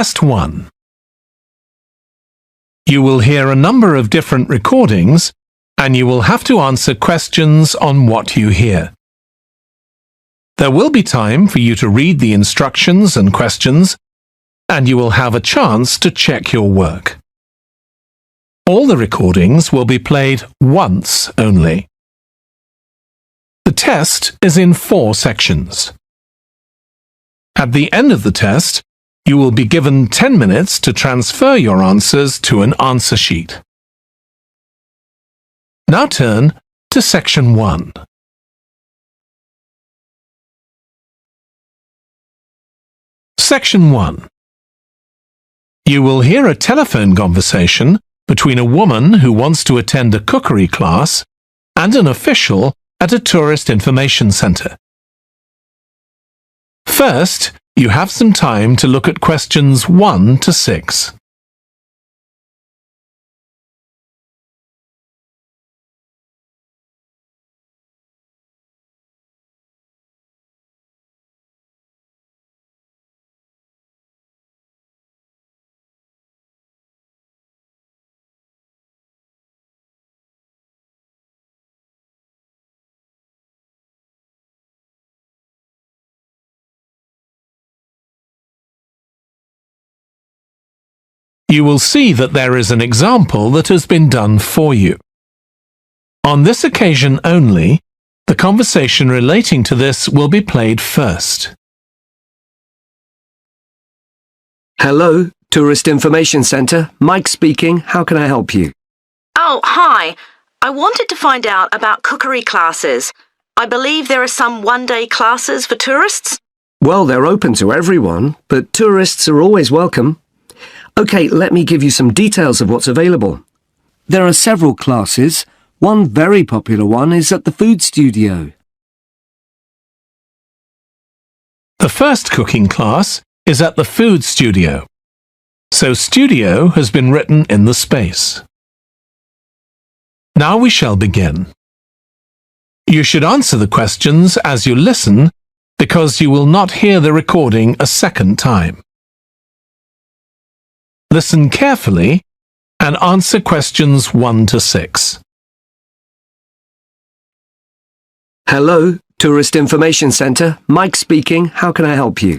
Test 1. You will hear a number of different recordings, and you will have to answer questions on what you hear. There will be time for you to read the instructions and questions, and you will have a chance to check your work. All the recordings will be played once only. The test is in 4 sections. At the end of the test, you will be given 10 minutes to transfer your answers to an answer sheet. Now turn to Section 1. Section 1. You will hear a telephone conversation between a woman who wants to attend a cookery class and an official at a tourist information centre. First, you have some time to look at questions 1 to 6. You will see that there is an example that has been done for you. On this occasion only, the conversation relating to this will be played first. Hello, Tourist Information Centre. Mike speaking. How can I help you? Oh, hi. I wanted to find out about cookery classes. I believe there are some one-day classes for tourists. Well, they're open to everyone, but tourists are always welcome. OK, let me give you some details of what's available. There are several classes. One very popular one is at the food studio. The first cooking class is at the food studio, so studio has been written in the space. Now we shall begin. You should answer the questions as you listen because you will not hear the recording a second time. Listen carefully and answer questions 1 to 6. Hello, Tourist Information Centre. Mike speaking. How can I help you?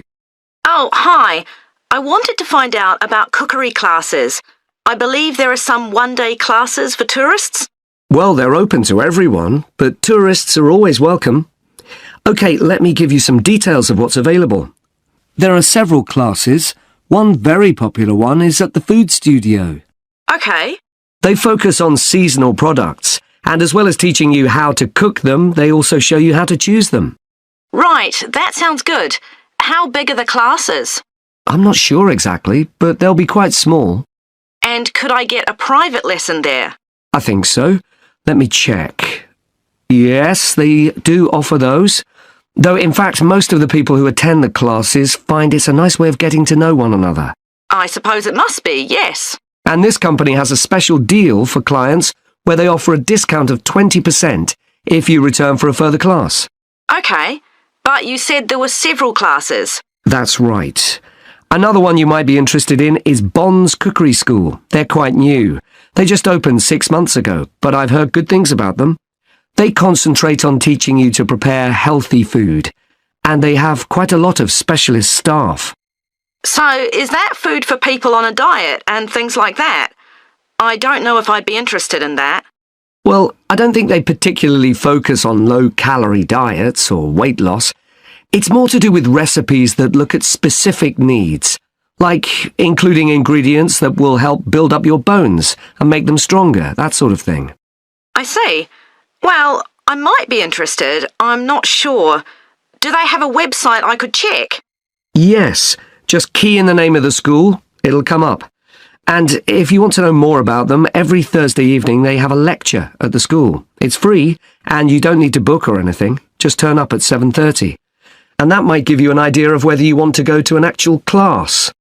Oh, hi. I wanted to find out about cookery classes. I believe there are some one-day classes for tourists. Well, they're open to everyone, but tourists are always welcome. OK, let me give you some details of what's available. There are several classes. One very popular one is at the food studio. OK. They focus on seasonal products, and as well as teaching you how to cook them, they also show you how to choose them. Right, that sounds good. How big are the classes? I'm not sure exactly, but they'll be quite small. And could I get a private lesson there? I think so. Let me check. Yes, they do offer those. Though, in fact, most of the people who attend the classes find it's a nice way of getting to know one another. I suppose it must be, yes. And this company has a special deal for clients where they offer a discount of 20% if you return for a further class. OK, but you said there were several classes. That's right. Another one you might be interested in is Bond's Cookery School. They're quite new. They just opened 6 months ago, but I've heard good things about them. They concentrate on teaching you to prepare healthy food, and they have quite a lot of specialist staff. So, is that food for people on a diet and things like that? I don't know if I'd be interested in that. Well, I don't think they particularly focus on low-calorie diets or weight loss. It's more to do with recipes that look at specific needs, like including ingredients that will help build up your bones and make them stronger, that sort of thing. I see. Well, I might be interested. I'm not sure. Do they have a website I could check? Yes, just key in the name of the school. It'll come up. And if you want to know more about them, every Thursday evening they have a lecture at the school. It's free, and you don't need to book or anything. Just turn up at 7:30. And that might give you an idea of whether you want to go to an actual class.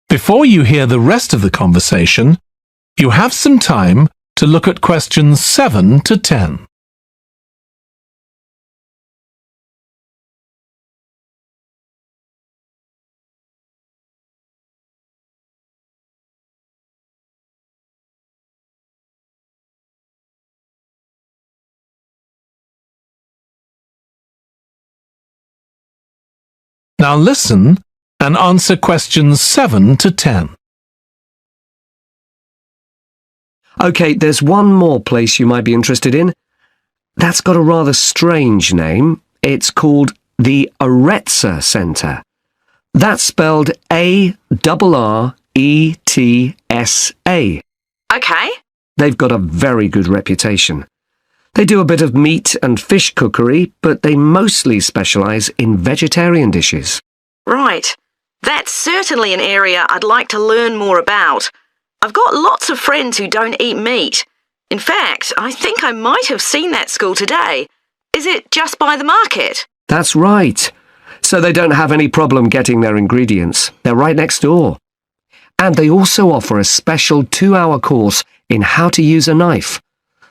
Before you hear the rest of the conversation, you have some time to look at questions 7 to 10. Now listen and answer questions 7 to 10. OK, there's one more place you might be interested in. That's got a rather strange name. It's called the Ielts Centre. That's spelled A-R-R-E-T-S-A. OK. They've got a very good reputation. They do a bit of meat and fish cookery, but they mostly specialise in vegetarian dishes. Right. That's certainly an area I'd like to learn more about. I've got lots of friends who don't eat meat. In fact, I think I might have seen that school today. Is it just by the market? That's right. So they don't have any problem getting their ingredients. They're right next door. And they also offer a special 2-hour course in how to use a knife.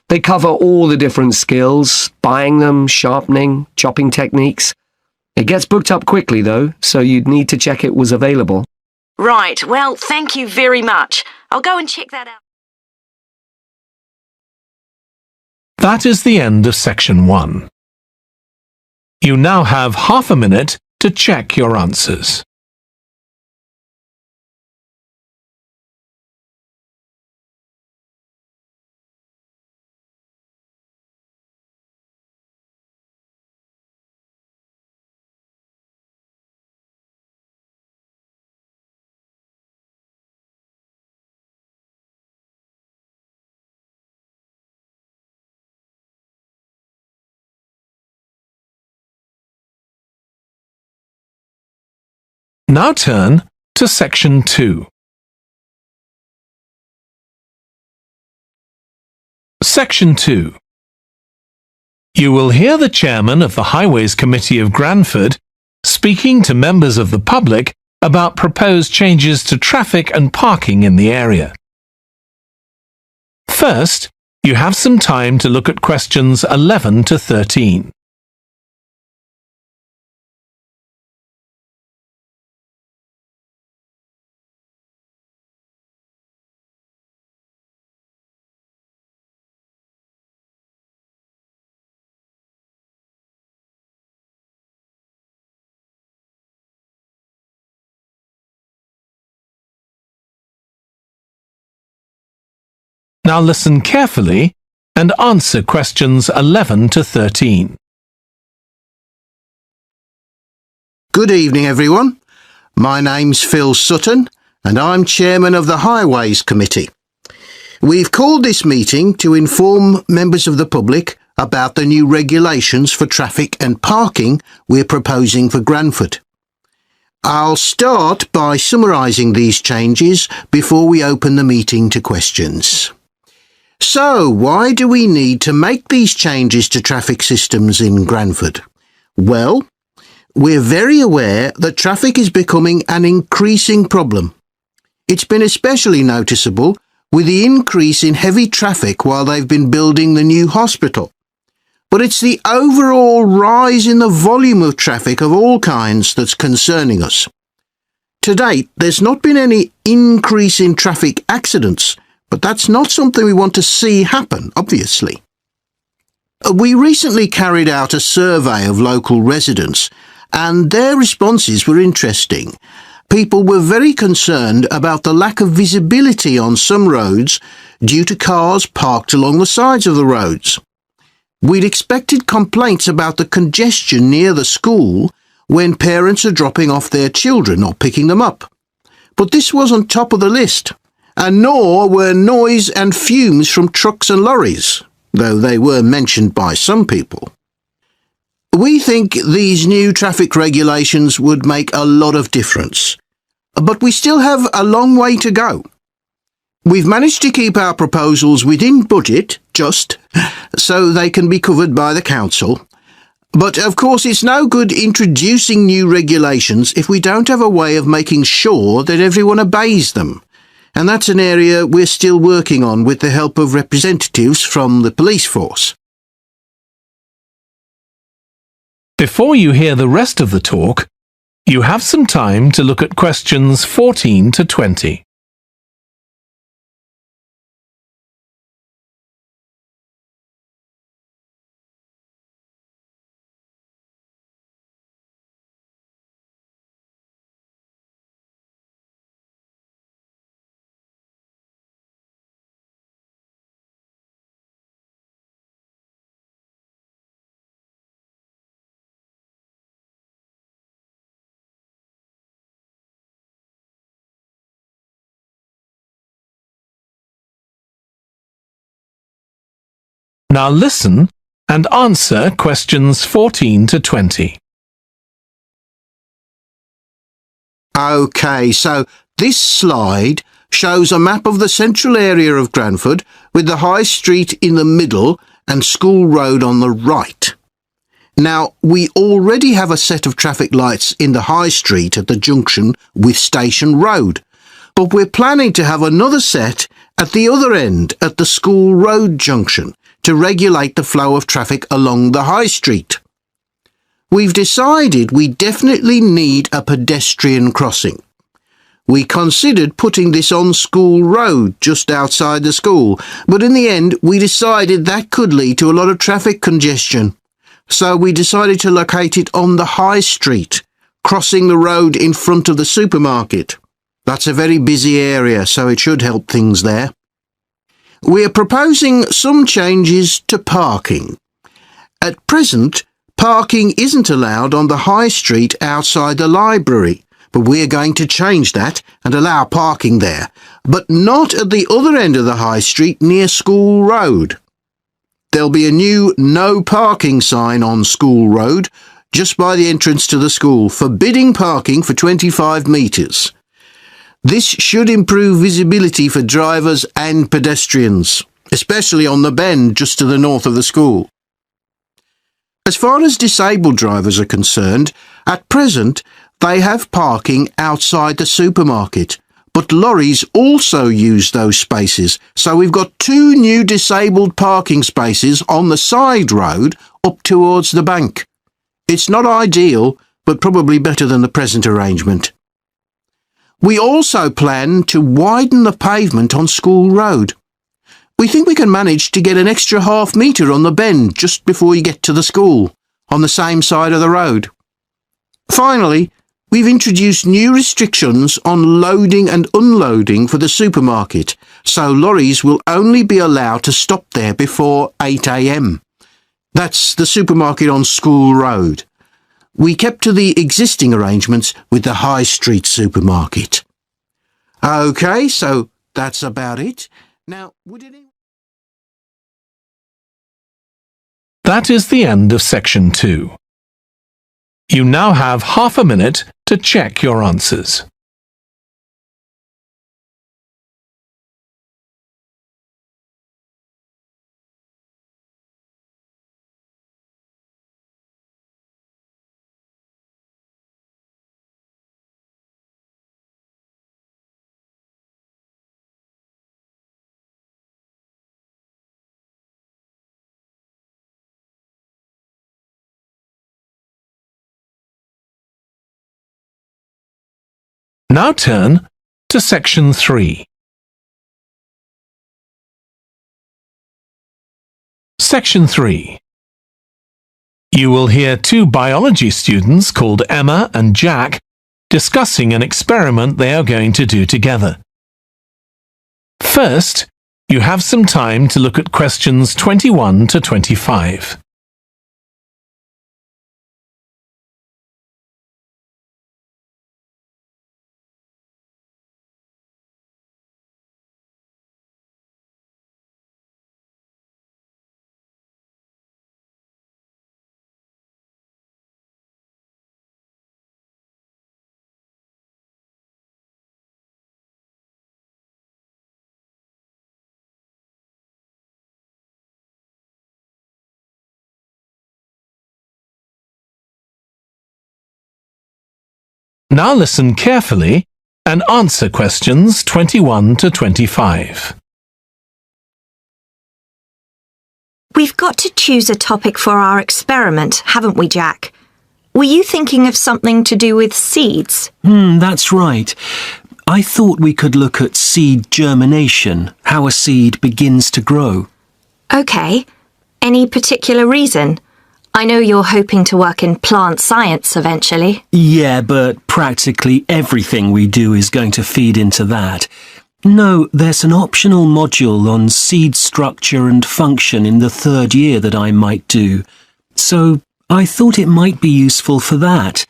They cover all the different skills, buying them, sharpening, chopping techniques. It gets booked up quickly, though, so you'd need to check it was available. Right, well, thank you very much. I'll go and check that out. That is the end of section 1. You now have half a minute to check your answers. Now turn to section 2. Section 2. You will hear the chairman of the Highways Committee of Granford speaking to members of the public about proposed changes to traffic and parking in the area. First, you have some time to look at questions 11 to 13. Now listen carefully and answer questions 11 to 13. Good evening, everyone. My name's Phil Sutton, and I'm chairman of the Highways Committee. We've called this meeting to inform members of the public about the new regulations for traffic and parking we're proposing for Granford. I'll start by summarising these changes before we open the meeting to questions. So, why do we need to make these changes to traffic systems in Granford? Well, we're very aware that traffic is becoming an increasing problem. It's been especially noticeable with the increase in heavy traffic while they've been building the new hospital. But it's the overall rise in the volume of traffic of all kinds that's concerning us. To date, there's not been any increase in traffic accidents, but that's not something we want to see happen, obviously. We recently carried out a survey of local residents, and their responses were interesting. People were very concerned about the lack of visibility on some roads due to cars parked along the sides of the roads. We'd expected complaints about the congestion near the school when parents are dropping off their children or picking them up. But this wasn't top of the list, and nor were noise and fumes from trucks and lorries, though they were mentioned by some people. We think these new traffic regulations would make a lot of difference, but we still have a long way to go. We've managed to keep our proposals within budget, just, so they can be covered by the council. But of course it's no good introducing new regulations if we don't have a way of making sure that everyone obeys them. And that's an area we're still working on with the help of representatives from the police force. Before you hear the rest of the talk, you have some time to look at questions 14 to 20. Now listen and answer questions 14 to 20. OK, so this slide shows a map of the central area of Granford with the High Street in the middle and School Road on the right. Now, we already have a set of traffic lights in the High Street at the junction with Station Road, but we're planning to have another set at the other end at the School Road junction to regulate the flow of traffic along the High Street. We've decided we definitely need a pedestrian crossing. We considered putting this on School Road just outside the school, but in the end we decided that could lead to a lot of traffic congestion. So we decided to locate it on the High Street, crossing the road in front of the supermarket. That's a very busy area, so it should help things there. We are proposing some changes to parking. At present, parking isn't allowed on the High Street outside the library, but we're going to change that and allow parking there, but not at the other end of the High Street near School Road. There'll be a new no parking sign on School Road just by the entrance to the school, forbidding parking for 25 metres. This should improve visibility for drivers and pedestrians, especially on the bend just to the north of the school. As far as disabled drivers are concerned, at present they have parking outside the supermarket, but lorries also use those spaces, so we've got 2 new disabled parking spaces on the side road up towards the bank. It's not ideal, but probably better than the present arrangement. We also plan to widen the pavement on School Road. We think we can manage to get an extra half metre on the bend just before you get to the school, on the same side of the road. Finally, we've introduced new restrictions on loading and unloading for the supermarket, so lorries will only be allowed to stop there before 8 a.m. That's the supermarket on School Road. We kept to the existing arrangements with the High Street supermarket. OK, so that's about it. Now, would anyone... That is the end of section 2. You now have half a minute to check your answers. Now turn to section 3. Section 3. You will hear 2 biology students called Emma and Jack discussing an experiment they are going to do together. First, you have some time to look at questions 21 to 25. Now listen carefully and answer questions 21 to 25. We've got to choose a topic for our experiment, haven't we, Jack? Were you thinking of something to do with seeds? That's right. I thought we could look at seed germination, how a seed begins to grow. OK. Any particular reason? I know you're hoping to work in plant science eventually. Yeah, but practically everything we do is going to feed into that. No, there's an optional module on seed structure and function in the 3rd year that I might do. So I thought it might be useful for that.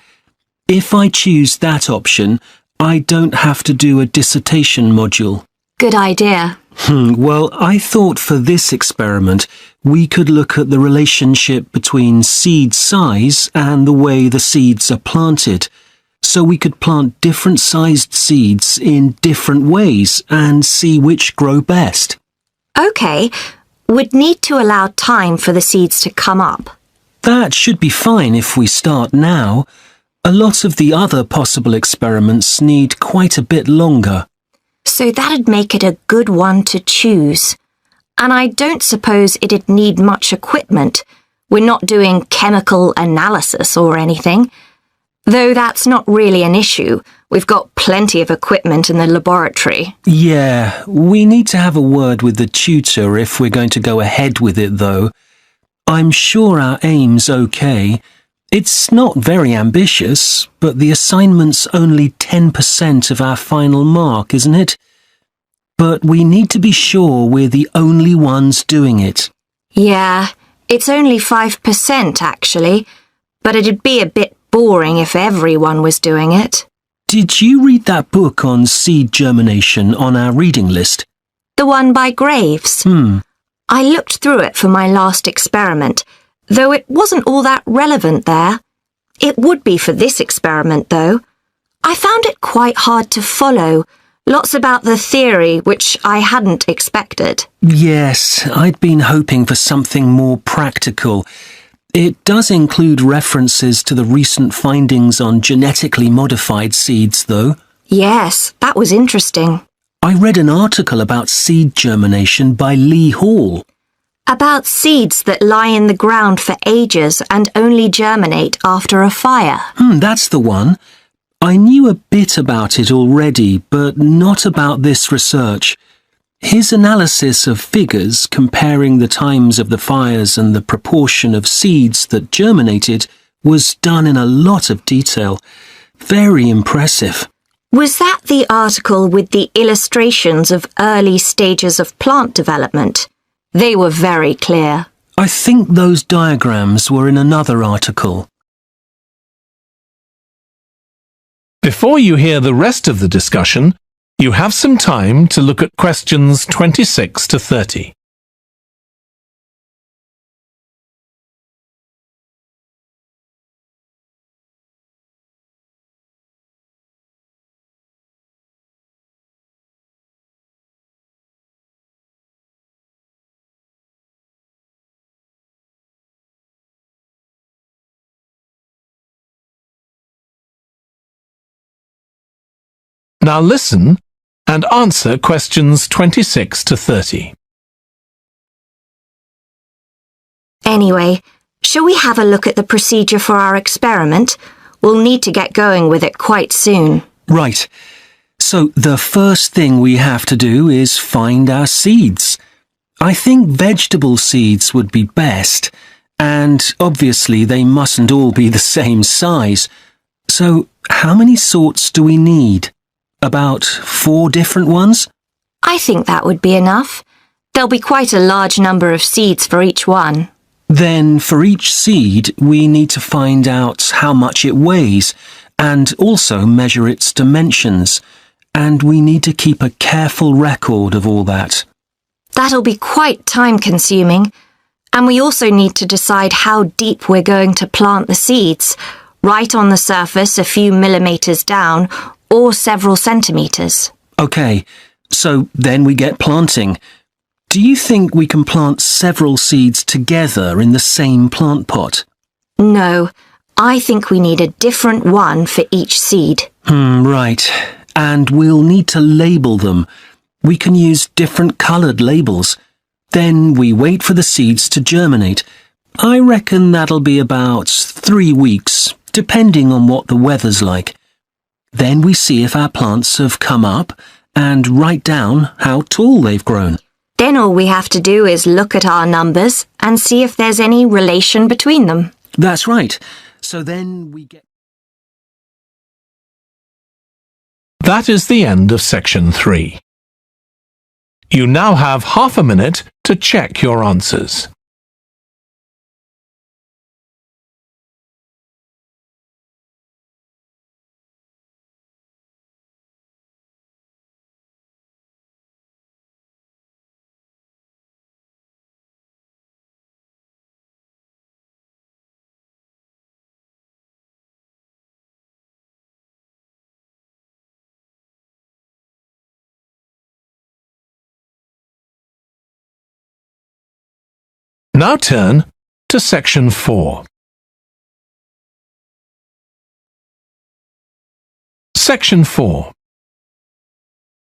If I choose that option, I don't have to do a dissertation module. Good idea. Well, I thought for this experiment we could look at the relationship between seed size and the way the seeds are planted. So we could plant different sized seeds in different ways and see which grow best. OK, we'd need to allow time for the seeds to come up. That should be fine if we start now. A lot of the other possible experiments need quite a bit longer. So that'd make it a good one to choose. And I don't suppose it'd need much equipment. We're not doing chemical analysis or anything. Though that's not really an issue. We've got plenty of equipment in the laboratory. Yeah, we need to have a word with the tutor if we're going to go ahead with it, though. I'm sure our aim's okay. It's not very ambitious, but the assignment's only 10% of our final mark, isn't it? But we need to be sure we're the only ones doing it. Yeah, it's only 5% actually, but it'd be a bit boring if everyone was doing it. Did you read that book on seed germination on our reading list? The one by Graves? I looked through it for my last experiment, though it wasn't all that relevant there. It would be for this experiment, though. I found it quite hard to follow. Lots about the theory, which I hadn't expected. Yes, I'd been hoping for something more practical. It does include references to the recent findings on genetically modified seeds, though. Yes, that was interesting. I read an article about seed germination by Lee Hall. About seeds that lie in the ground for ages and only germinate after a fire. That's the one. I knew a bit about it already, but not about this research. His analysis of figures comparing the times of the fires and the proportion of seeds that germinated was done in a lot of detail. Very impressive. Was that the article with the illustrations of early stages of plant development? They were very clear. I think those diagrams were in another article. Before you hear the rest of the discussion, you have some time to look at questions 26 to 30. Now listen and answer questions 26 to 30. Anyway, shall we have a look at the procedure for our experiment? We'll need to get going with it quite soon. Right. So the first thing we have to do is find our seeds. I think vegetable seeds would be best, and obviously they mustn't all be the same size. So how many sorts do we need? About 4 different ones? I think that would be enough. There'll be quite a large number of seeds for each one. Then for each seed, we need to find out how much it weighs and also measure its dimensions. And we need to keep a careful record of all that. That'll be quite time-consuming. And we also need to decide how deep we're going to plant the seeds. Right on the surface, a few millimetres down, or several centimetres. OK, so then we get planting. Do you think we can plant several seeds together in the same plant pot? No, I think we need a different one for each seed. Right. And we'll need to label them. We can use different coloured labels. Then we wait for the seeds to germinate. I reckon that'll be about 3 weeks, depending on what the weather's like. Then we see if our plants have come up and write down how tall they've grown. Then all we have to do is look at our numbers and see if there's any relation between them. That's right. So then we get... That is the end of section 3. You now have half a minute to check your answers. Now turn to Section 4. Section 4.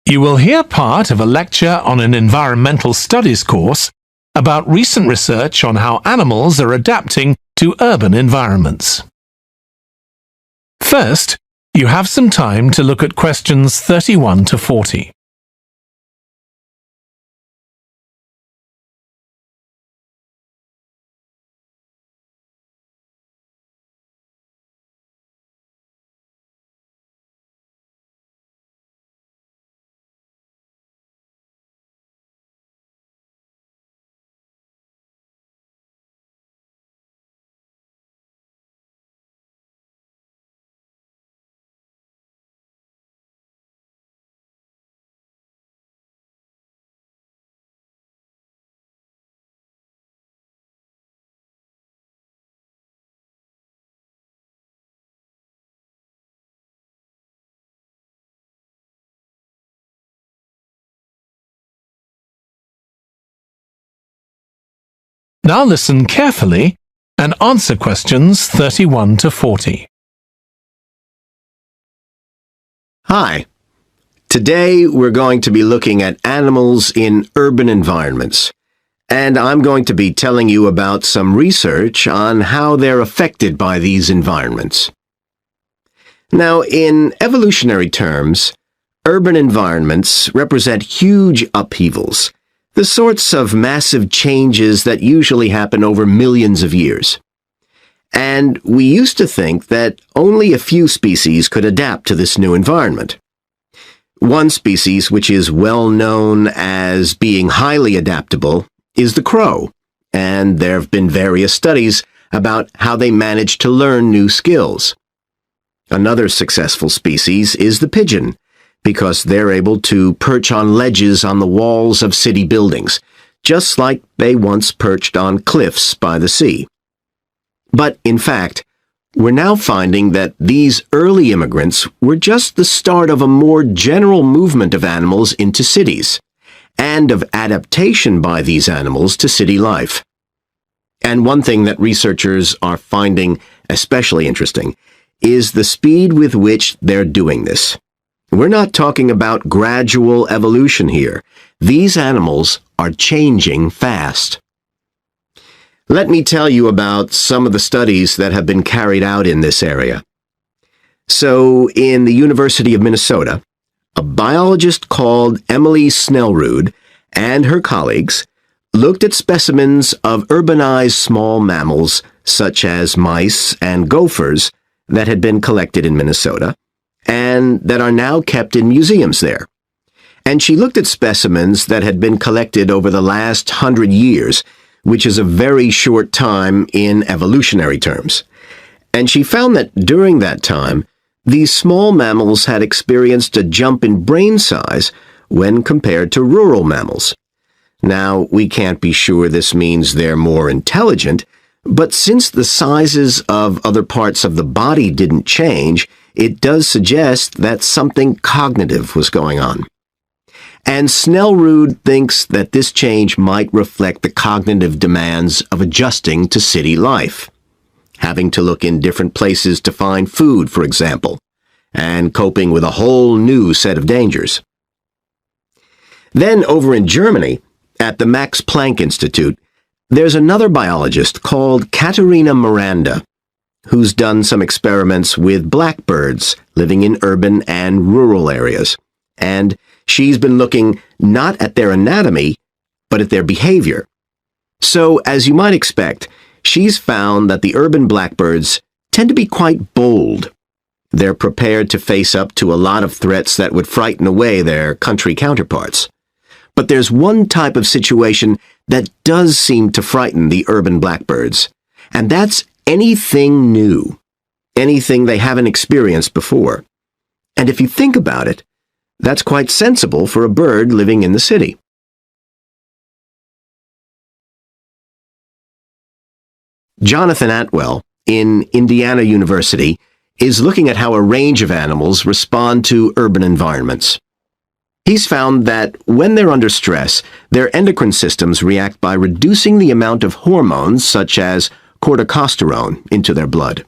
You will hear part of a lecture on an environmental studies course about recent research on how animals are adapting to urban environments. First, you have some time to look at questions 31 to 40. Now listen carefully and answer questions 31 to 40. Hi. Today we're going to be looking at animals in urban environments, and I'm going to be telling you about some research on how they're affected by these environments. Now, in evolutionary terms, urban environments represent huge upheavals, the sorts of massive changes that usually happen over millions of years. And we used to think that only a few species could adapt to this new environment. One species which is well known as being highly adaptable is the crow, and there have been various studies about how they manage to learn new skills. Another successful species is the pigeon, because they're able to perch on ledges on the walls of city buildings, just like they once perched on cliffs by the sea. But, in fact, we're now finding that these early immigrants were just the start of a more general movement of animals into cities, and of adaptation by these animals to city life. And one thing that researchers are finding especially interesting is the speed with which they're doing this. We're not talking about gradual evolution here. These animals are changing fast. Let me tell you about some of the studies that have been carried out in this area. So, in the University of Minnesota, a biologist called Emily Snellrud and her colleagues looked at specimens of urbanized small mammals such as mice and gophers that had been collected in Minnesota and that are now kept in museums there. And she looked at specimens that had been collected over the last 100 years, which is a very short time in evolutionary terms. And she found that during that time, these small mammals had experienced a jump in brain size when compared to rural mammals. Now, we can't be sure this means they're more intelligent, but since the sizes of other parts of the body didn't change, it does suggest that something cognitive was going on. And Snellrud thinks that this change might reflect the cognitive demands of adjusting to city life, having to look in different places to find food, for example, and coping with a whole new set of dangers. Then over in Germany, at the Max Planck Institute, there's another biologist called Katharina Miranda, who's done some experiments with blackbirds living in urban and rural areas. And she's been looking not at their anatomy, but at their behavior. So, as you might expect, she's found that the urban blackbirds tend to be quite bold. They're prepared to face up to a lot of threats that would frighten away their country counterparts. But there's one type of situation that does seem to frighten the urban blackbirds, and that's anything new, anything they haven't experienced before. And if you think about it, that's quite sensible for a bird living in the city. Jonathan Atwell, in Indiana University, is looking at how a range of animals respond to urban environments. He's found that when they're under stress, their endocrine systems react by reducing the amount of hormones such as corticosterone into their blood.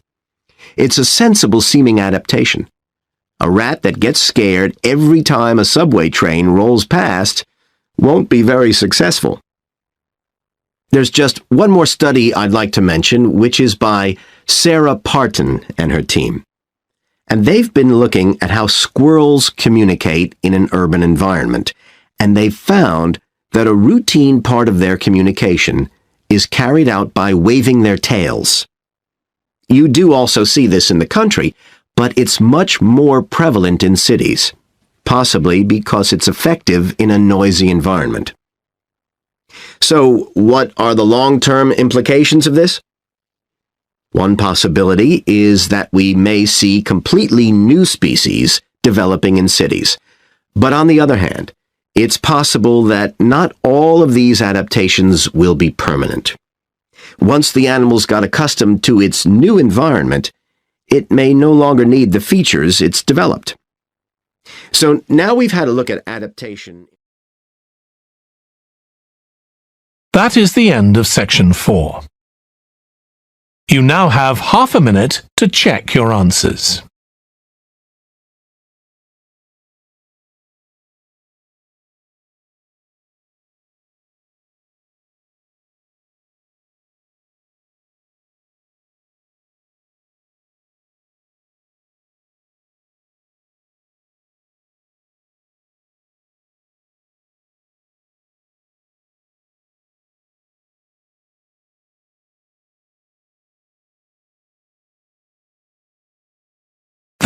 It's a sensible-seeming adaptation. A rat that gets scared every time a subway train rolls past won't be very successful. There's just one more study I'd like to mention, which is by Sarah Parton and her team. And they've been looking at how squirrels communicate in an urban environment, and they've found that a routine part of their communication is carried out by waving their tails. You do also see this in the country, but it's much more prevalent in cities, possibly because it's effective in a noisy environment. So, what are the long-term implications of this? One possibility is that we may see completely new species developing in cities. But on the other hand, it's possible that not all of these adaptations will be permanent. Once the animals got accustomed to its new environment, it may no longer need the features it's developed. So now we've had a look at adaptation. That is the end of section 4. You now have half a minute to check your answers.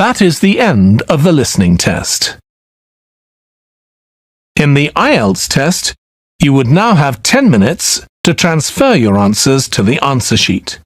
That is the end of the listening test. In the Ielts test, you would now have 10 minutes to transfer your answers to the answer sheet.